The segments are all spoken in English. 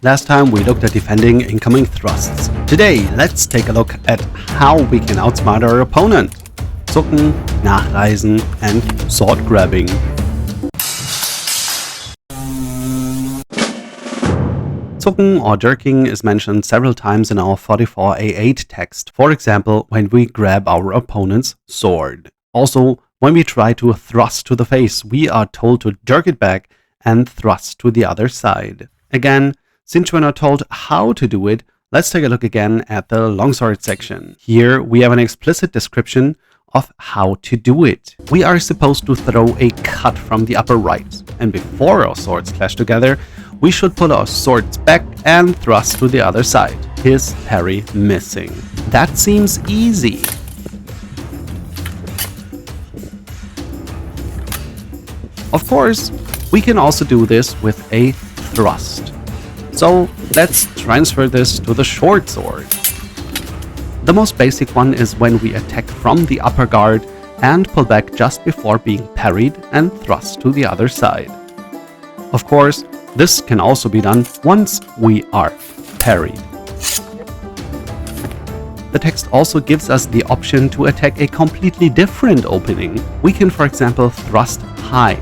Last time we looked at defending incoming thrusts. Today, let's take a look at how we can outsmart our opponent. Zucken, Nachreissen and sword grabbing. Zucken or jerking is mentioned several times in our 44a8 text, for example when we grab our opponent's sword. Also, when we try to thrust to the face, we are told to jerk it back and thrust to the other side. Again, since we're not told how to do it, let's take a look again at the longsword section. Here we have an explicit description of how to do it. We are supposed to throw a cut from the upper right, and before our swords clash together, we should pull our swords back and thrust to the other side. His parry missing. That seems easy. Of course, we can also do this with a thrust. So let's transfer this to the short sword. The most basic one is when we attack from the upper guard and pull back just before being parried and thrust to the other side. Of course, this can also be done once we are parried. The text also gives us the option to attack a completely different opening. We can, for example, thrust high.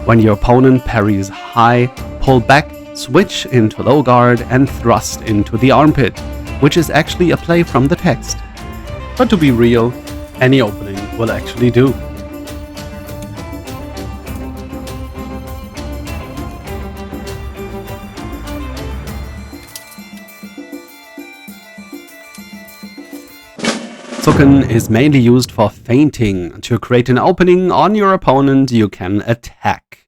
When your opponent parries high, pull back, switch into low guard and thrust into the armpit, which is actually a play from the text. But to be real, any opening will actually do. Zucken is mainly used for feinting. To create an opening on your opponent, you can attack.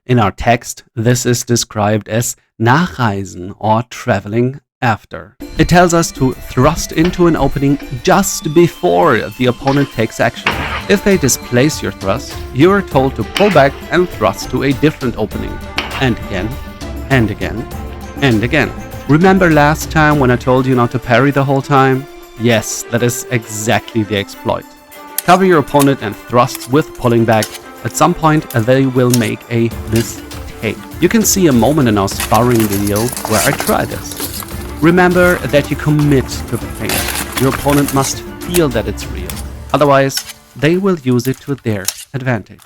In our text, this is described as Nachreissen or traveling after. It tells us to thrust into an opening just before the opponent takes action. If they displace your thrust, you are told to pull back and thrust to a different opening. And again, and again, and again. Remember last time when I told you not to parry the whole time? Yes, that is exactly the exploit. Cover your opponent and thrust with pulling back. At some point, they will make a mistake. You can see a moment in our sparring video where I try this. Remember that you commit to the feint. Your opponent must feel that it's real. Otherwise, they will use it to their advantage.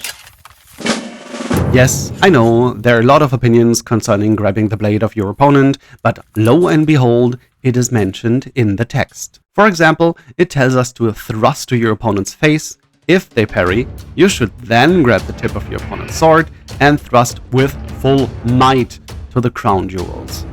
Yes, I know, there are a lot of opinions concerning grabbing the blade of your opponent, but lo and behold, it is mentioned in the text. For example, it tells us to thrust to your opponent's face. If they parry, you should then grab the tip of your opponent's sword and thrust with full might to the crown jewels.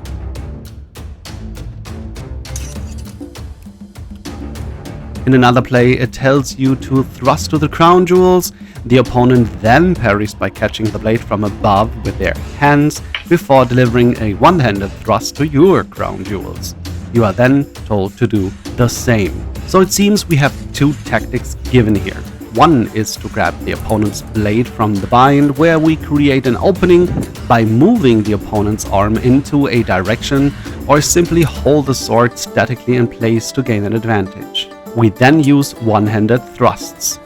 In another play, it tells you to thrust to the crown jewels. The opponent then parries by catching the blade from above with their hands before delivering a one-handed thrust to your crown jewels. You are then told to do the same. So it seems we have two tactics given here. One is to grab the opponent's blade from the bind, where we create an opening by moving the opponent's arm into a direction or simply hold the sword statically in place to gain an advantage. We then use one-handed thrusts.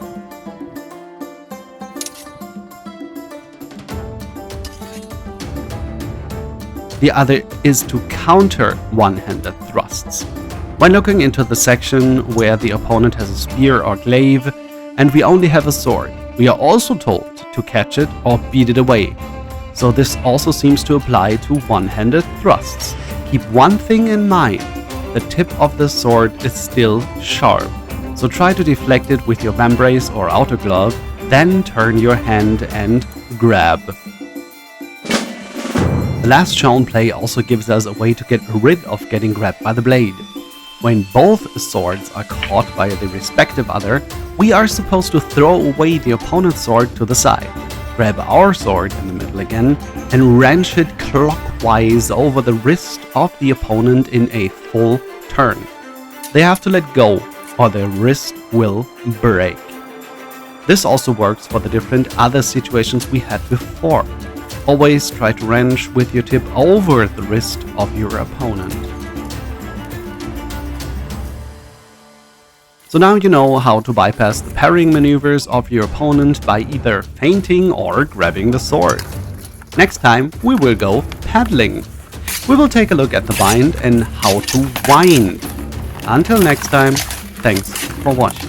The other is to counter one-handed thrusts. When looking into the section where the opponent has a spear or glaive, and we only have a sword, we are also told to catch it or beat it away. So this also seems to apply to one-handed thrusts. Keep one thing in mind, the tip of the sword is still sharp. So try to deflect it with your vambrace or outer glove, then turn your hand and grab. The last shown play also gives us a way to get rid of getting grabbed by the blade. When both swords are caught by the respective other, we are supposed to throw away the opponent's sword to the side, grab our sword in the middle again, and wrench it clockwise over the wrist of the opponent in a full turn. They have to let go, or their wrist will break. This also works for the different other situations we had before. Always try to wrench with your tip over the wrist of your opponent. So now you know how to bypass the parrying maneuvers of your opponent by either feinting or grabbing the sword. Next time we will go paddling. we will take a look at the bind and how to wind. Until next time, thanks for watching.